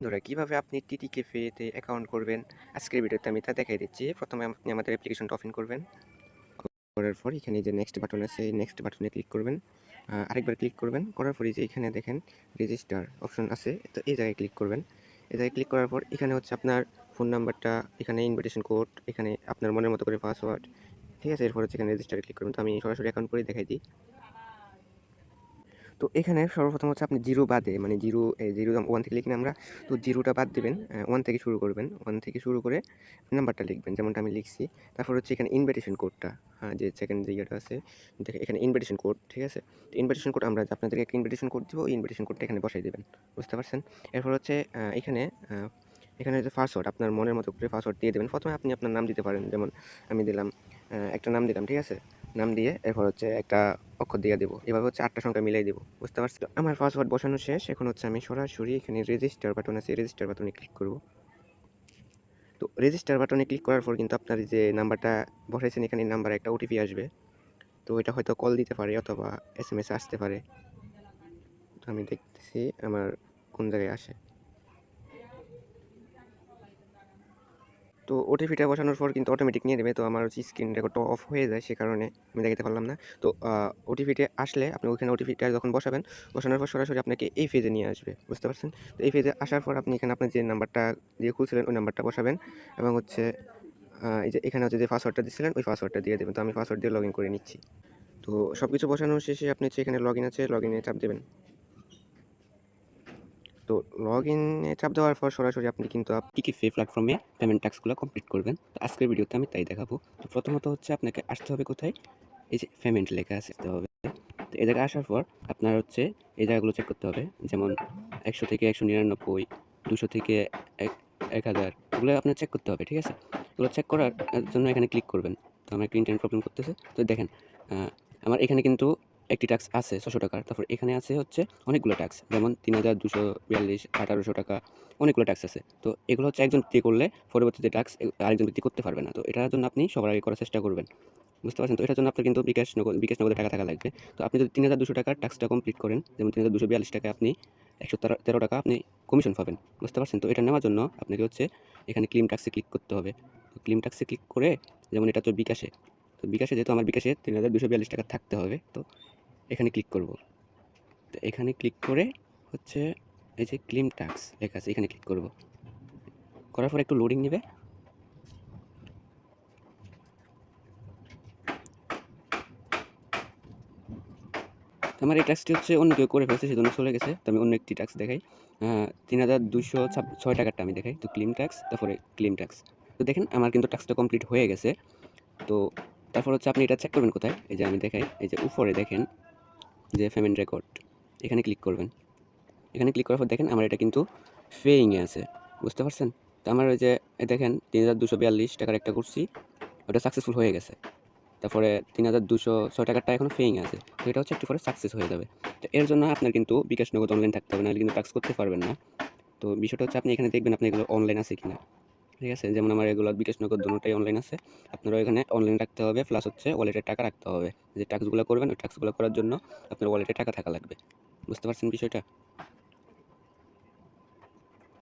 বন্ধুরা কিভাবে আপনি টিটি ক্যাফেতে অ্যাকাউন্ট করবেন আজকের ভিডিওতে আমি তা দেখাই দিচ্ছি। প্রথমে আপনি আমাদের অ্যাপ্লিকেশনটা ওপেন করবেন। করার পর এখানে যে নেক্সট বাটন আছে এই নেক্সট বাটনে ক্লিক করবেন। আরেকবার ক্লিক করবেন, করার পর এই যে এখানে দেখেন রেজিস্টার অপশন আছে, তো এই জায়গায় ক্লিক করবেন। এই জায়গায় ক্লিক করার পর এখানে হচ্ছে আপনার ফোন নাম্বারটা, এখানে ইনভিটেশন কোড, এখানে আপনার মনের মতো করে পাসওয়ার্ড, ঠিক আছে। এরপর হচ্ছে এখানে রেজিস্টারে ক্লিক করবেন। তো আমি সরাসরি অ্যাকাউন্ট করে দেখাই দিই। তো এখানে সর্বপ্রথম হচ্ছে আপনি জিরো বাদে মানে জিরো 1 থেকে লিখি না আমরা, তো জিরোটা বাদ দিবেন। 1 থেকে শুরু করবেন। 1 থেকে শুরু করে নাম্বারটা লিখবেন যেমনটা আমি লিখছি। তারপর হচ্ছে এখানে ইনভিটেশন কোডটা, হ্যাঁ, যে সেকেন্ড যে ইয়েটা আছে, দেখেন এখানে ইনভিটেশন কোড, ঠিক আছে। তো ইনভিটেশন কোড আমরা আপনাদেরকে একটা ইনভিটেশন কোড দিব, ওই ইনভিটেশন কোডটা এখানে বসাই দিবেন। বুঝতে পারছেন? এরপর হচ্ছে এখানে যে পাসওয়ার্ড আপনার মনের মতো করে পাসওয়ার্ড দিয়ে দেবেন। প্রথমে আপনি আপনার নাম দিতে পারেন, যেমন আমি দিলাম, একটা নাম দিলাম, ঠিক আছে। নাম দিয়ে এরপর হচ্ছে একটা অক্ষর দিয়ে দেবো। এভাবে হচ্ছে 8টা সংখ্যা মিলাই দেবো। বুঝতে পারছি? তো আমার পাসওয়ার্ড বসানো শেষ। এখন হচ্ছে আমি সরাসরি এখানে রেজিস্টার বাটন আছে, রেজিস্টার বাটনে ক্লিক করব। তো রেজিস্টার বাটনে ক্লিক করার পর কিন্তু আপনার যে নাম্বারটা বসাইছেন এখানে এই নাম্বারে একটা ওটিপি আসবে। তো এটা হয়তো কল দিতে পারে অথবা এসএমএস আসতে পারে। তো আমি দেখতেছি আমার কোন জায়গায় আসে। তো ওটিপিটা বসানোর পর কিন্তু অটোমেটিক নিয়ে নেবে। তো আমার হচ্ছে স্ক্রিন রেকর্ডটা অফ হয়ে যায়, সে কারণে আমি দেখাতে পারলাম না। তো ওটিপিটা আসলে আপনি ওইখানে ওটিপিটা যখন বসাবেন, বসানোর পর সরাসরি আপনাকে এই পেজে নিয়ে আসবে। বুঝতে পারছেন? তো এই পেজে আসার পর আপনি এখানে আপনার যে নাম্বারটা দিয়ে খুলছিলেন ওই নাম্বারটা বসাবেন এবং হচ্ছে এই যে এখানে হচ্ছে যে পাসওয়ার্ডটা দিয়েছিলেন ওই পাসওয়ার্ডটা দিয়ে দেবেন। তো আমি পাসওয়ার্ড দিয়ে লগইন করে নিচ্ছি। তো সবকিছু বসানো শেষে আপনি হচ্ছে এখানে লগইন আছে, লগইনে চাপ দেবেন। তো লগইনে চাপ দেওয়ার পর সরাসরি আপনি কিন্তু টিকিফে প্ল্যাটফর্মে পেমেন্ট টাস্কগুলো কমপ্লিট করবেন। তো আজকের ভিডিওতে আমি তাই দেখাবো। তো প্রথমত হচ্ছে আপনাকে আসতে হবে কোথায়? এই যে পেমেন্ট লেখা আসতে হবে। তো এই জায়গায় আসার পর আপনার হচ্ছে এই জায়গাগুলো চেক করতে হবে। যেমন 100 থেকে 199, 200 থেকে 1000, এগুলো আপনার চেক করতে হবে, ঠিক আছে? এগুলো চেক করার জন্য এখানে ক্লিক করবেন। তো আমার একটু ইন্টারনেট প্রবলেম করতেছে। তো দেখেন আমার এখানে কিন্তু একটি ট্যাক্স আছে 600 টাকার। তারপর এখানে আছে হচ্ছে অনেকগুলো ট্যাক্স, যেমন 3242, 1800 টাকা, অনেকগুলো ট্যাক্স আছে। তো এগুলো হচ্ছে একজন পে করলে পরবর্তীতে ট্যাক্স আরেকজন ব্যক্তি করতে পারবে না। তো এটার জন্য আপনি সবার আগে করার চেষ্টা করবেন। বুঝতে পারছেন? তো এটার জন্য আপনার কিন্তু বিকাশ নগদে টাকা থাকা লাগবে। তো আপনি যদি 3200 টাকার ট্যাক্সটা কমপ্লিট করেন, যেমন 3242 টাকায় আপনি 113 টাকা আপনি কমিশন পাবেন। বুঝতে পারছেন? তো এটা নেওয়ার জন্য আপনাকে হচ্ছে এখানে ক্লেম ট্যাক্সে ক্লিক করতে হবে। তো ক্লেম ট্যাক্সে ক্লিক করে, যেমন এটা তো বিকাশে। তো বিকাশে যেহেতু আমার বিকাশে 3242 টাকা থাকতে হবে, তো এখানে ক্লিক করব। তো এখানে ক্লিক করে হচ্ছে এই যে ক্লেম ট্যাক্স লেখা আছে এখানে ক্লিক করব। করার পর একটু লোডিং নিবে। তো আমার এই ট্যাক্সটি হচ্ছে অন্য কেউ করে ফেলছে, সেজন্য চলে গেছে। তো আমি অন্য একটি ট্যাক্স দেখাই। 3206 টাকারটা আমি দেখাই। তো ক্লেম ট্যাক্স, তারপরে ক্লেম ট্যাক্স। তো দেখেন আমার কিন্তু ট্যাক্সটা কমপ্লিট হয়ে গেছে। তো তারপর হচ্ছে আপনি এটা চেক করবেন কোথায়? এই যে আমি দেখাই, এই যে উপরে দেখেন যে পেমেন্ট রেকর্ড, এখানে ক্লিক করবেন। এখানে ক্লিক করার পর দেখেন আমার এটা কিন্তু পেইংয়ে আছে। বুঝতে পারছেন? তো আমার ওই যে দেখেন 3242 টাকার একটা করছি, ওটা সাকসেসফুল হয়ে গেছে। তারপরে 3206 টাকারটা এখনো পেইং আছে। তো এটা হচ্ছে একটু পরে সাকসেস হয়ে যাবে। তো এর জন্য আপনার কিন্তু বিকাশ নগদ অনলাইন থাকতে হবে, নাহলে কিন্তু টাস্ক করতে পারবেন না। তো বিষয়টা হচ্ছে আপনি এখানে দেখবেন আপনার এগুলো অনলাইন আছে কিনা, ঠিক আছে? যেমন আমার এগুলো বিকাশ নগদ দোনোটাই অনলাইন আছে। আপনারাও এখানে অনলাইন রাখতে হবে, প্লাস হচ্ছে ওয়ালেটে টাকা রাখতে হবে। যে টাস্কগুলো করবেন ওই টাস্কগুলো করার জন্য আপনার ওয়ালেটে টাকা থাকা লাগবে। বুঝতে পারছেন বিষয়টা?